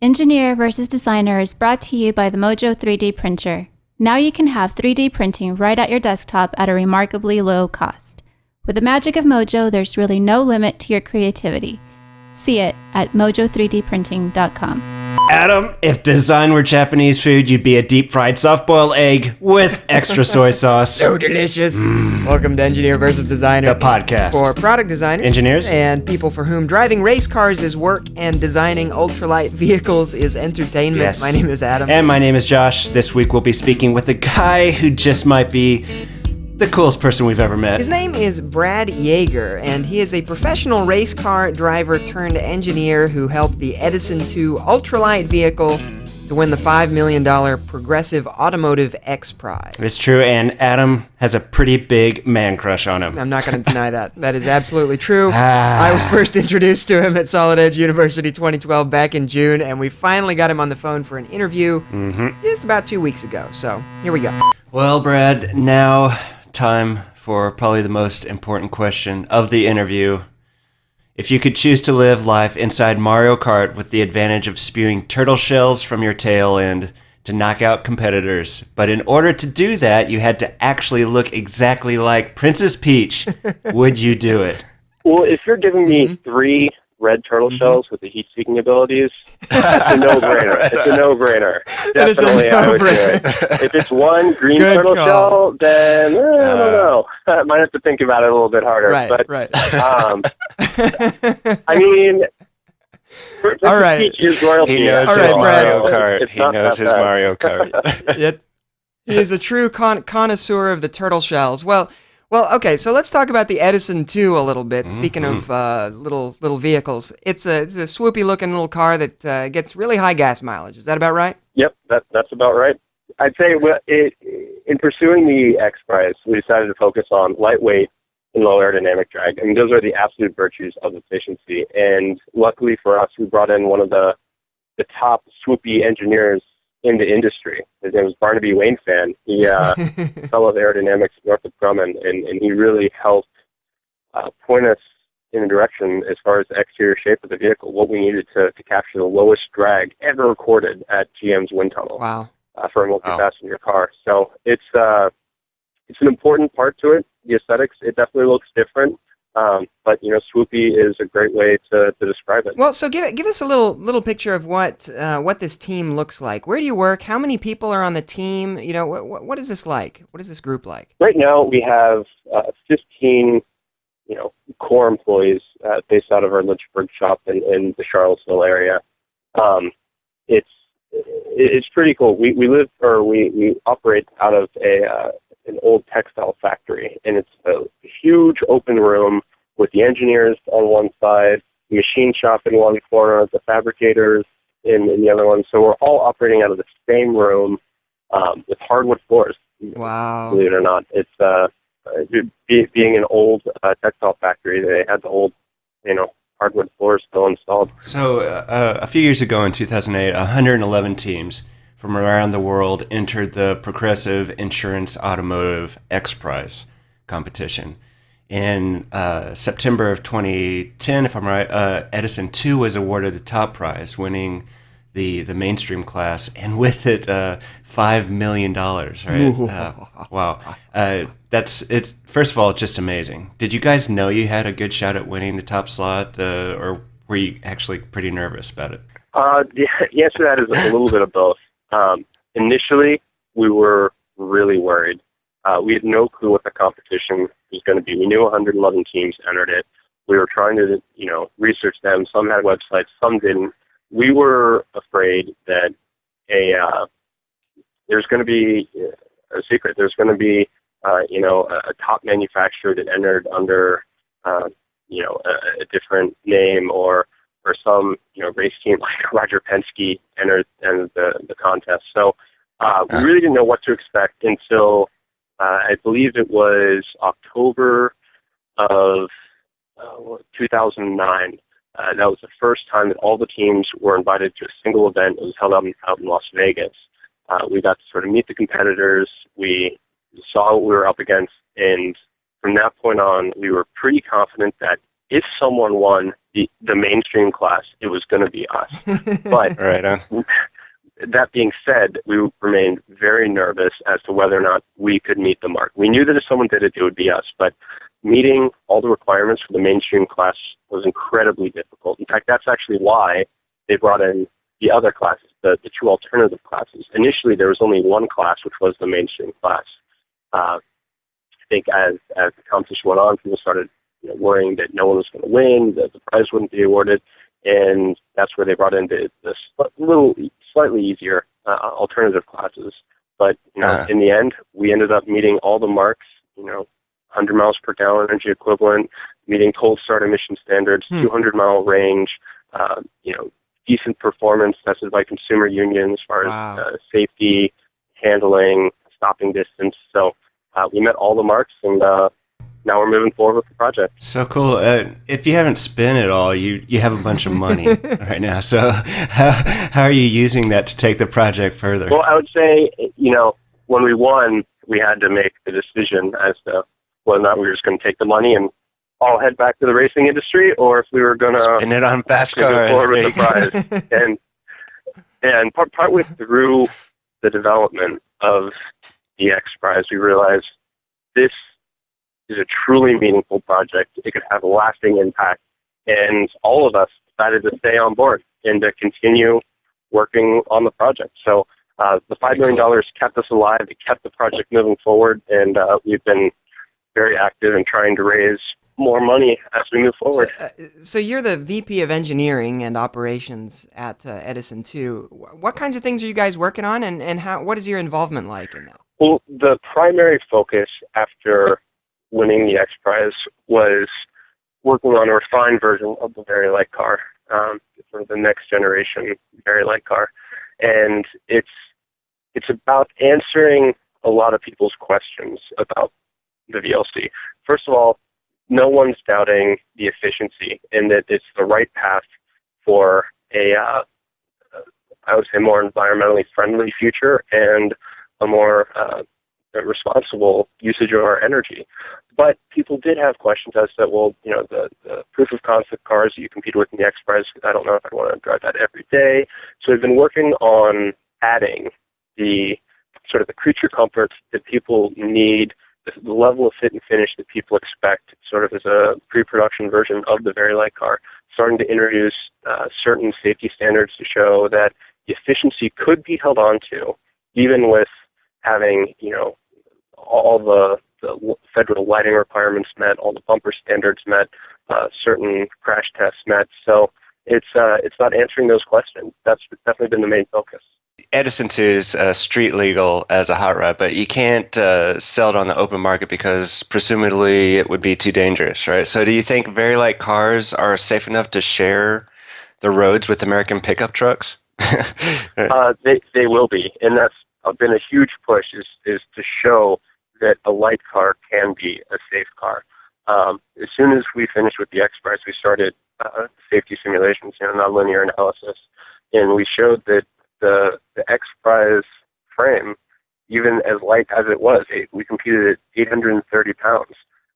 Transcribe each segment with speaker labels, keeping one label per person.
Speaker 1: Engineer versus Designer is brought to you by the Mojo 3D printer. Now you can have 3D printing right at your desktop at a remarkably low cost. With the magic of Mojo, there's really no limit to your creativity. See it at mojo3dprinting.com.
Speaker 2: Adam, if design were Japanese food, you'd be a deep-fried soft-boiled egg with extra soy sauce.
Speaker 3: So delicious. Welcome to Engineer vs. Designer.
Speaker 2: The podcast.
Speaker 3: For product designers.
Speaker 2: Engineers.
Speaker 3: And people for whom driving race cars is work and designing ultralight vehicles is entertainment.
Speaker 2: Yes.
Speaker 3: My name is Adam.
Speaker 2: And my name is Josh. This week we'll be speaking with a guy who just might be the coolest person we've ever met.
Speaker 3: His name is Brad Jaeger, and he is a professional race car driver turned engineer who helped the Edison 2 ultralight vehicle to win the $5 million Progressive Automotive X Prize.
Speaker 2: It's true, and Adam has a pretty big man crush on him.
Speaker 3: I'm not going to deny that. That is absolutely true. I was first introduced to him at Solid Edge University 2012 back in June, and we finally got him on the phone for an interview just about 2 weeks ago. So here we go.
Speaker 2: Well, Brad, now time for probably the most important question of the interview. If you could choose to live life inside Mario Kart with the advantage of spewing turtle shells from your tail end to knock out competitors, but in order to do that, you had to actually look exactly like Princess Peach, would you do it?
Speaker 4: Well, if you're giving me three red turtle shells with the heat-seeking abilities, it's a no-brainer. It's a no-brainer. Definitely, I would do it. If it's one green turtle shell, then I don't know. I might have to think about it a little bit harder.
Speaker 3: Right.
Speaker 4: I mean,
Speaker 3: all right.
Speaker 4: Peach is royalty.
Speaker 2: He knows his Mario Kart. He knows his Mario Kart.
Speaker 3: He is a true connoisseur of the turtle shells. Well, okay, so let's talk about the Edison 2 a little bit. Speaking of little vehicles, it's a swoopy-looking little car that gets really high gas mileage. Is that about right?
Speaker 4: Yep, that's about right. I'd say in pursuing the X Prize, we decided to focus on lightweight and low aerodynamic drag. I mean, those are the absolute virtues of efficiency. And luckily for us, we brought in one of the top swoopy engineers in the industry. His name was Barnaby Wainfan. He fellow of aerodynamics north of Grumman, and he really helped point us in a direction as far as the exterior shape of the vehicle, what we needed to capture the lowest drag ever recorded at GM's wind tunnel.
Speaker 3: Wow.
Speaker 4: For a multi-passenger car. So it's an important part to it. The aesthetics, it definitely looks different. But swoopy is a great way to describe it.
Speaker 3: Well, so give us a little picture of what this team looks like. Where do you work? How many people are on the team? What is this like? What is this group like?
Speaker 4: Right now we have 15 core employees based out of our Lynchburg shop in the Charlottesville area. It's pretty cool. We operate out of an old textile factory, and it's a huge open room with the engineers on one side, the machine shop in one corner, the fabricators in the other one. So we're all operating out of the same room with hardwood floors.
Speaker 3: Wow.
Speaker 4: Believe it or not, it's being an old textile factory. They had the old, hardwood floors still installed.
Speaker 2: So a few years ago in 2008, 111 teams from around the world entered the Progressive Insurance Automotive X Prize competition. In September of 2010, if I'm right, Edison 2 was awarded the top prize, winning the mainstream class, and with it, $5 million, right? Wow. It's first of all, just amazing. Did you guys know you had a good shot at winning the top slot, or were you actually pretty nervous about it?
Speaker 4: The answer to that is a little bit of both. Initially, we were really worried. We had no clue what the competition was going to be. We knew 111 teams entered it. We were trying to, research them. Some had websites, some didn't. We were afraid that there's going to be a secret. There's going to be, a top manufacturer that entered under, a different name or some, race team like Roger Penske entered the contest. So we really didn't know what to expect until I believe it was October of 2009. That was the first time that all the teams were invited to a single event. It was held out in Las Vegas. We got to sort of meet the competitors. We saw what we were up against, and from that point on, we were pretty confident that if someone won the mainstream class, it was going to be us. But
Speaker 2: Right on.
Speaker 4: that being said, we remained very nervous as to whether or not we could meet the mark. We knew that if someone did it, it would be us, but meeting all the requirements for the mainstream class was incredibly difficult. In fact, that's actually why they brought in the other classes, the two alternative classes. Initially, there was only one class, which was the mainstream class. I think as the competition went on, people started worrying that no one was going to win, that the prize wouldn't be awarded, and that's where they brought in the slightly easier alternative classes. But in the end, we ended up meeting all the marks. 100 miles per gallon energy equivalent, meeting cold start emission standards, 200-mile range, decent performance tested by consumer unions as far as safety, handling, stopping distance. So we met all the marks, and now we're moving forward with the project.
Speaker 2: So cool. If you haven't spent it all, you have a bunch of money right now. So how are you using that to take the project further?
Speaker 4: Well, I would say, when we won, we had to make the decision as to whether or not we were just going to take the money and all head back to the racing industry, or if we were going to
Speaker 2: spend it on fast
Speaker 4: move
Speaker 2: cars.
Speaker 4: forward with the prize. And partway through the development of the X Prize, we realized this is a truly meaningful project. It could have a lasting impact, and all of us decided to stay on board and to continue working on the project. So the $5 million kept us alive. It kept the project moving forward, and we've been very active in trying to raise more money as we move forward.
Speaker 3: So you're the VP of Engineering and Operations at Edison too. What kinds of things are you guys working on, and what is your involvement like in that?
Speaker 4: Well, the primary focus after winning the X Prize was working on a refined version of the Very Light car, sort of the next generation Very Light car. And it's about answering a lot of people's questions about the VLC. First of all, no one's doubting the efficiency and that it's the right path for I would say, more environmentally friendly future and a more responsible usage of our energy. But people did have questions as to, well, the proof of concept cars that you compete with in the X Prize, I don't know if I want to drive that every day. So we've been working on adding the sort of the creature comforts that people need, the level of fit and finish that people expect, sort of as a pre-production version of the Very Light car, starting to introduce certain safety standards to show that the efficiency could be held on to, even with having, all the federal lighting requirements met, all the bumper standards met, certain crash tests met. So it's not answering those questions. That's definitely been the main focus.
Speaker 2: Edison 2 is street legal as a hot rod, but you can't sell it on the open market because presumably it would be too dangerous, right? So do you think Very Light cars are safe enough to share the roads with American pickup trucks?
Speaker 4: They will be, and that's been a huge push is to show that a light car can be a safe car. As soon as we finished with the X Prize, we started safety simulations, nonlinear analysis, and we showed that the X Prize frame, even as light as it was, we computed at 830 pounds.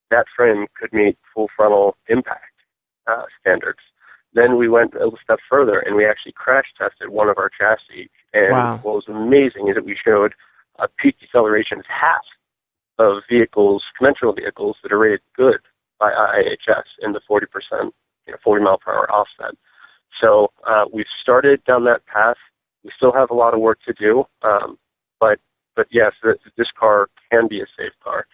Speaker 4: That frame could meet full frontal impact standards. Then we went a step further, and we actually crash tested one of our chassis. And what was amazing is that we showed a peak deceleration is half of conventional vehicles that are rated good by IIHS in the 40%, 40 mile per hour offset. So we've started down that path. We still have a lot of work to do, but yes, this car can be a safe car.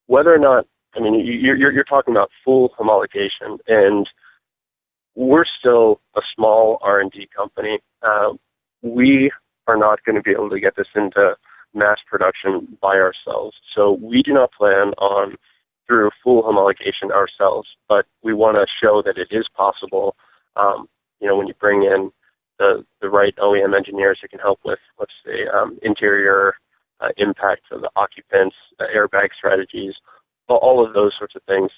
Speaker 4: Whether or not, you're talking about full homologation, and we're still a small R&D company. We are not going to be able to get this into mass production by ourselves. So we do not plan on through full homologation ourselves, but we want to show that it is possible. When you bring in the right OEM engineers who can help with, let's say, interior impact of the occupants, airbag strategies, all of those sorts of things,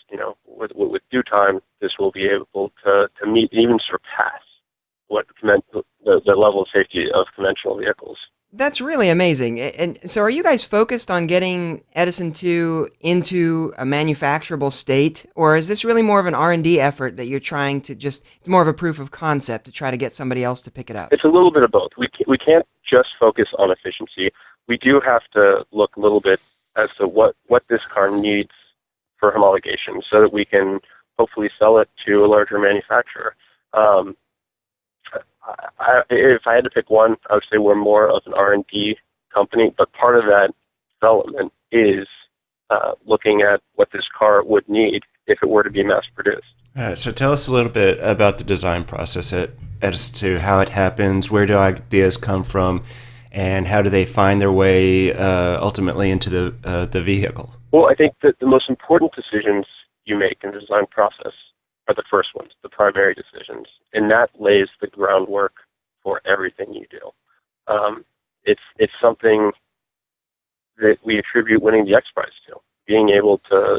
Speaker 4: with due time, this will be able to meet, even surpass what the level of safety of conventional vehicles.
Speaker 3: That's really amazing. And so are you guys focused on getting Edison 2 into a manufacturable state, or is this really more of an R&D effort that you're trying to it's more of a proof of concept to try to get somebody else to pick it up?
Speaker 4: It's a little bit of both. We can't just focus on efficiency. We do have to look a little bit as to what this car needs for homologation so that we can hopefully sell it to a larger manufacturer. If I had to pick one, I would say we're more of an R&D company, but part of that development is looking at what this car would need if it were to be mass-produced.
Speaker 2: So tell us a little bit about the design process at Edison 2, how it happens, where do ideas come from, and how do they find their way ultimately into the vehicle?
Speaker 4: Well, I think that the most important decisions you make in the design process are the first ones, the primary decisions, and that lays the groundwork for everything you do. It's something that we attribute winning the X Prize to, being able to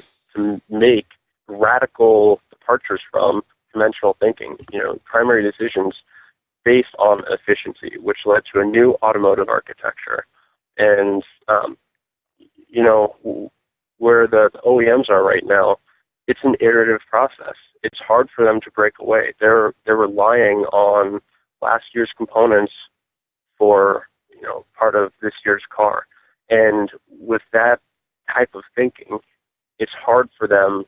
Speaker 4: make radical departures from conventional thinking, primary decisions based on efficiency, which led to a new automotive architecture. And, where the OEMs are right now, it's an iterative process. It's hard for them to break away. They're relying on last year's components for part of this year's car, and with that type of thinking, it's hard for them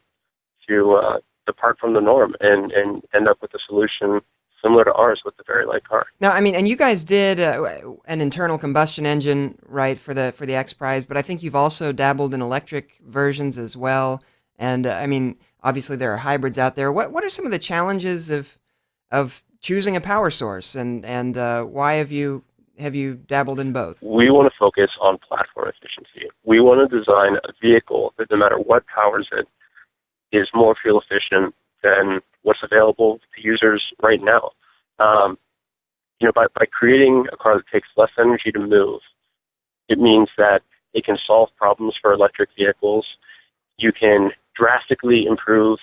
Speaker 4: to depart from the norm and end up with a solution similar to ours with the very light car.
Speaker 3: Now, I mean, and you guys did an internal combustion engine, right, for the X Prize, but I think you've also dabbled in electric versions as well. And I mean, obviously there are hybrids out there. What are some of the challenges of choosing a power source, and why have you dabbled in both?
Speaker 4: We want to focus on platform efficiency. We want to design a vehicle that no matter what powers it is more fuel efficient than what's available to users right now. By creating a car that takes less energy to move, it means that it can solve problems for electric vehicles. You can drastically improve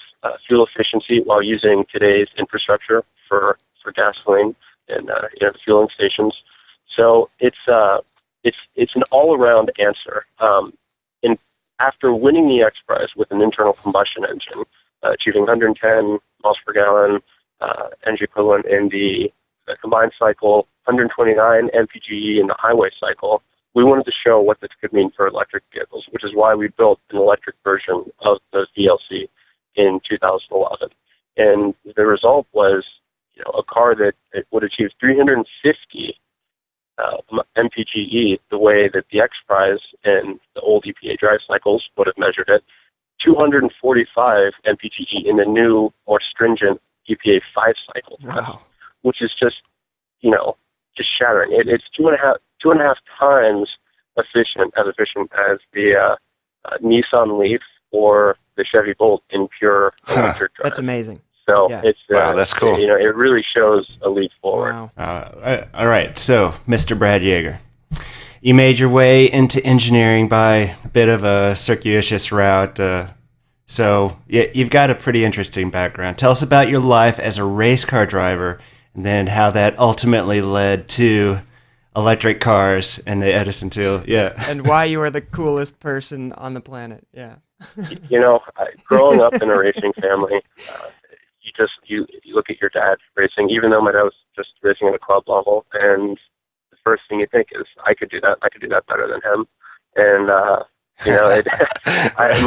Speaker 4: fuel efficiency while using today's infrastructure for gasoline and the fueling stations. So it's an all-around answer. And after winning the X Prize with an internal combustion engine, achieving 110 miles per gallon energy equivalent in the combined cycle, 129 mpge in the highway cycle, we wanted to show what this could mean for electric vehicles, which is why we built an electric version of the VLC in 2011. And the result was, a car that it would achieve 350 mpge the way that the X Prize and the old EPA drive cycles would have measured it, 245 mpge in the new, more stringent EPA 5 cycle test,
Speaker 3: Wow.
Speaker 4: which is just shattering. It's two and a half times efficient as the Nissan Leaf or the Chevy Bolt in pure electric drive.
Speaker 3: That's amazing.
Speaker 4: So
Speaker 3: Yeah.
Speaker 4: it's
Speaker 2: Wow, that's cool.
Speaker 4: It really shows a leap forward.
Speaker 3: Wow.
Speaker 2: All right, so Mr. Brad Jaeger, you made your way into engineering by a bit of a circuitous route. So you've got a pretty interesting background. Tell us about your life as a race car driver, and then how that ultimately led to electric cars and the Edison 2. Yeah.
Speaker 3: And why you are the coolest person on the planet. Yeah.
Speaker 4: Growing up in a racing family, you look at your dad racing, even though my dad was just racing at a club level, and the first thing you think is, I could do that better than him. And my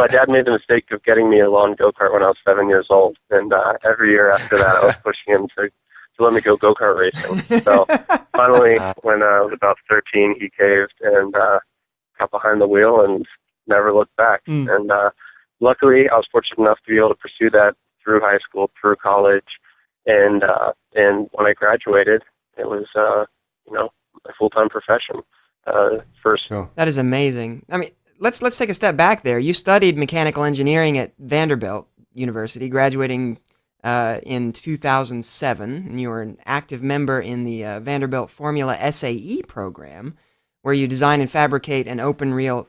Speaker 4: dad made the mistake of getting me a lawn go-kart when I was 7 years old, and every year after that I was pushing him to let me go go-kart racing. So finally, when I was about 13, he caved and got behind the wheel and never looked back. And luckily, I was fortunate enough to be able to pursue that through high school, through college, and when I graduated, it was a full-time profession.
Speaker 3: That is amazing. I mean, let's take a step back there. You studied mechanical engineering at Vanderbilt University, graduating in 2007, and you were an active member in the Vanderbilt Formula SAE program, where you design and fabricate an open-wheel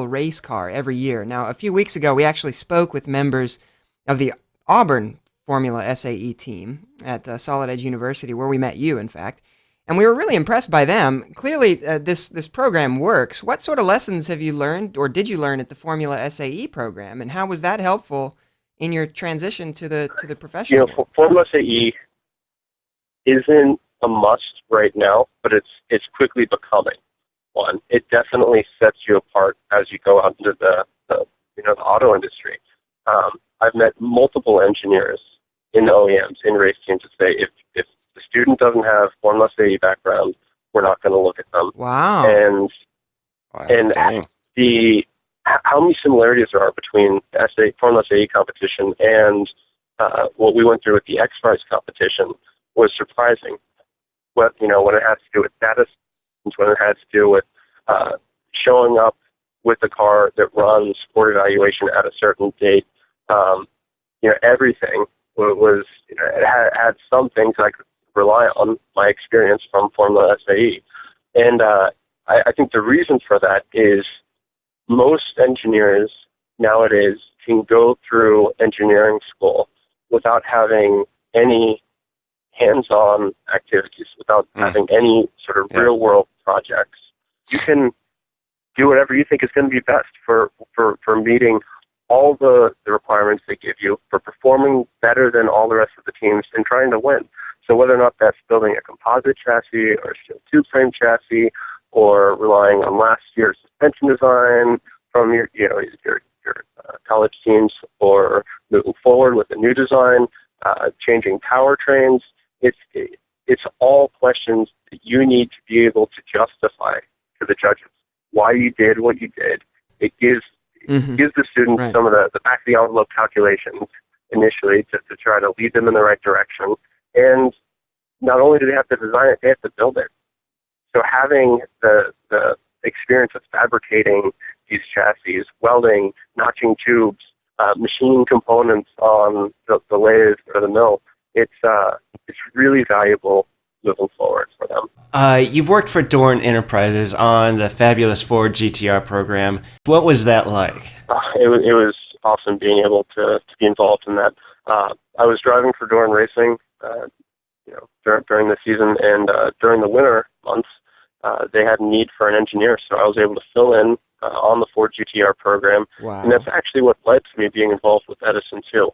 Speaker 3: race car every year. Now, a few weeks ago, we actually spoke with members of the Auburn Formula SAE team at Solid Edge University, where we met you, in fact. and we were really impressed by them. Clearly, this program works. What sort of lessons have you learned, or did you learn at the Formula SAE program, and how was that helpful in your transition to the professional world?
Speaker 4: Formula SAE isn't a must right now, but it's quickly becoming one. It definitely sets you apart as you go out into the auto industry. I've met multiple engineers in OEMs, in race teams, to say if the student doesn't have Formula SAE background, we're not going to look at them.
Speaker 3: Wow.
Speaker 4: And
Speaker 2: Dang.
Speaker 4: how many similarities there are between the Formula SAE competition and what we went through with the X Prize competition was surprising. When it had to do with data, when it had to do with showing up with the car that runs for evaluation at a certain date, everything was it had some things I could rely on my experience from Formula SAE, and I think the reason for that is most engineers nowadays can go through engineering school without having any hands-on activities, without having any sort of real-world projects. You can do whatever you think is going to be best for meeting all the requirements they give you, for performing better than all the rest of the teams and trying to win. So whether or not that's building a composite chassis or a steel tube frame chassis, or relying on last year's suspension design from your college teams, or moving forward with a new design, changing powertrains, it's all questions that you need to be able to justify to the judges why you did what you did. It gives the students some of the back of the envelope calculations initially to try to lead them in the right direction. And not only do they have to design it, they have to build it. So having the experience of fabricating these chassis, welding, notching tubes, machining components on the lathe or the mill, it's really valuable moving forward for them.
Speaker 2: You've worked for Dorn Enterprises on the fabulous Ford GTR program. What was that like?
Speaker 4: It was awesome being able to be involved in that. I was driving for Dorn Racing, during the season, and during the winter months, they had a need for an engineer, so I was able to fill in on the Ford GTR program.
Speaker 3: Wow.
Speaker 4: And that's actually what led to me being involved with Edison too.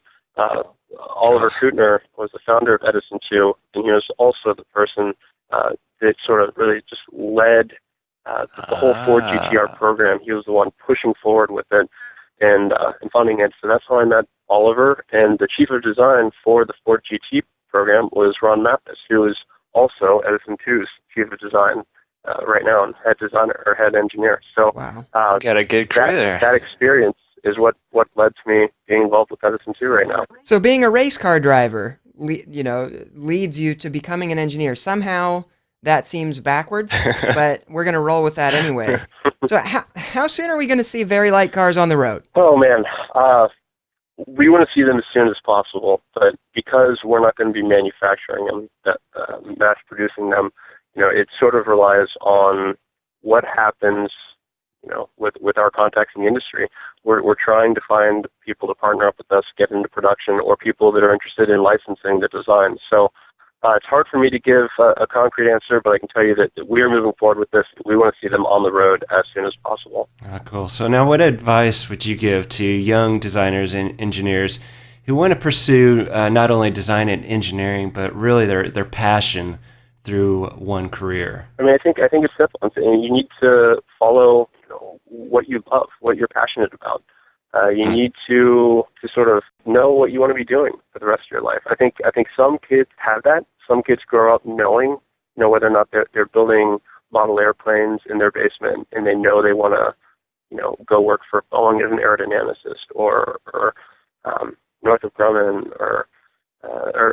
Speaker 4: Oliver Kutner was the founder of Edison too, and he was also the person that sort of really just led the whole Ford GTR program. He was the one pushing forward with it and funding it. So that's how I met Oliver. And the chief of design for the Ford GT program was Ron Mathis, who is also Edison 2's chief of design right now, and head engineer. So
Speaker 3: wow.
Speaker 2: Got a good crew there.
Speaker 4: That experience is what led to me being involved with Edison 2 right now.
Speaker 3: So being a race car driver, leads you to becoming an engineer. Somehow that seems backwards, but we're going to roll with that anyway. So how soon are we going to see very light cars on the road?
Speaker 4: Oh, man. We want to see them as soon as possible, but because we're not going to be manufacturing them, mass producing them, it sort of relies on what happens, with our contacts in the industry. We're trying to find people to partner up with us, get into production, or people that are interested in licensing the design. So it's hard for me to give a concrete answer, but I can tell you that we are moving forward with this. We want to see them on the road as soon as possible.
Speaker 2: Cool. So now what advice would you give to young designers and engineers who want to pursue not only design and engineering, but really their passion through one career?
Speaker 4: I mean, I think it's simple. You need to follow what you love, what you're passionate about. You need to sort of know what you want to be doing for the rest of your life. I think some kids have that. Some kids grow up knowing, whether or not they're building model airplanes in their basement, and they know they want to, go work for Boeing as an aerodynamicist, or Northrop Grumman, or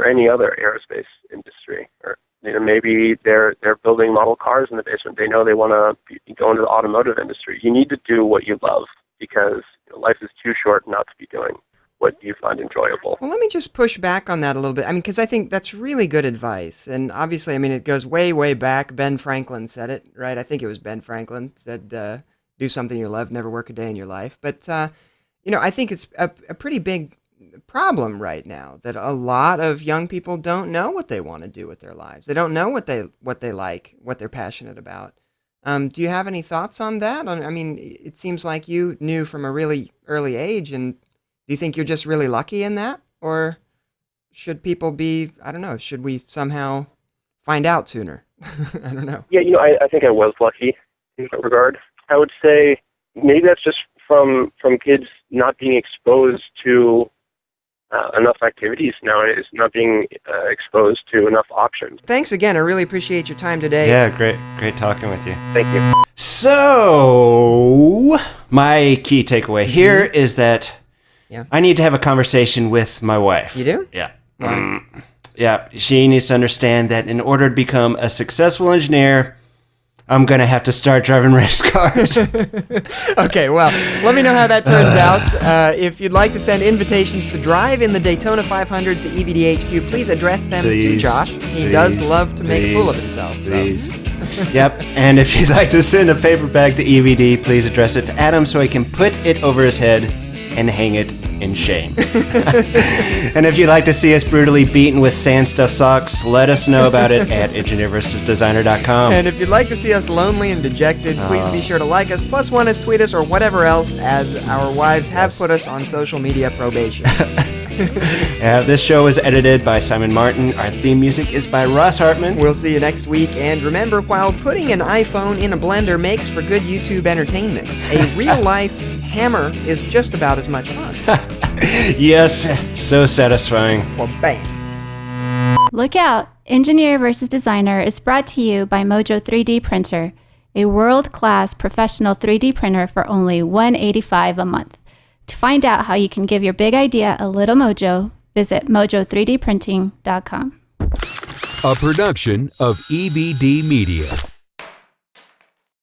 Speaker 4: any other aerospace industry, or maybe they're building model cars in the basement. They know they want to go into the automotive industry. You need to do what you love, because life is too short not to be doing what you find enjoyable.
Speaker 3: Well, let me just push back on that a little bit. I mean, because I think that's really good advice. And obviously, I mean, it goes way, way back. Ben Franklin said it, right? I think it was Ben Franklin said, do something you love, never work a day in your life. But, I think it's a pretty big problem right now, that a lot of young people don't know what they want to do with their lives. They don't know what they like, what they're passionate about. Do you have any thoughts on that? I mean, it seems like you knew from a really early age, and do you think you're just really lucky in that? Or should people be, I don't know, should we somehow find out sooner? I don't know.
Speaker 4: Yeah, I think I was lucky in that regard. I would say maybe that's just from kids not being exposed to enough activities nowadays, not being exposed to enough options.
Speaker 3: Thanks again. I really appreciate your time today.
Speaker 2: Yeah, great talking with you.
Speaker 4: Thank you.
Speaker 2: So, my key takeaway here is that
Speaker 3: Yeah.
Speaker 2: I need to have a conversation with my wife.
Speaker 3: You do?
Speaker 2: Yeah.
Speaker 3: Why?
Speaker 2: Yeah, she needs to understand that in order to become a successful engineer, I'm going to have to start driving race cars.
Speaker 3: Okay, well, let me know how that turns out. If you'd like to send invitations to drive in the Daytona 500 to EVDHQ, please address them to Josh. He does love to make a fool of himself.
Speaker 2: Please. Yep, and if you'd like to send a paper bag to EVD, please address it to Adam so he can put it over his head and hang it in shame. And if you'd like to see us brutally beaten with sand stuffed socks, let us know about it at EngineerVsDesigner.com.
Speaker 3: And if you'd like to see us lonely and dejected, please be sure to like us, +1 us, tweet us, or whatever else, as our wives have put us on social media probation.
Speaker 2: This show was edited by Simon Martin. Our theme music is by Ross Hartman.
Speaker 3: We'll see you next week, and remember, while putting an iPhone in a blender makes for good YouTube entertainment, a real-life hammer is just about as much fun.
Speaker 2: Yes, so satisfying.
Speaker 3: Well, bam.
Speaker 1: Look out! Engineer vs. Designer is brought to you by Mojo 3D Printer, a world-class professional 3D printer for only $185 a month. To find out how you can give your big idea a little mojo, visit mojo3dprinting.com.
Speaker 5: A production of EBD Media.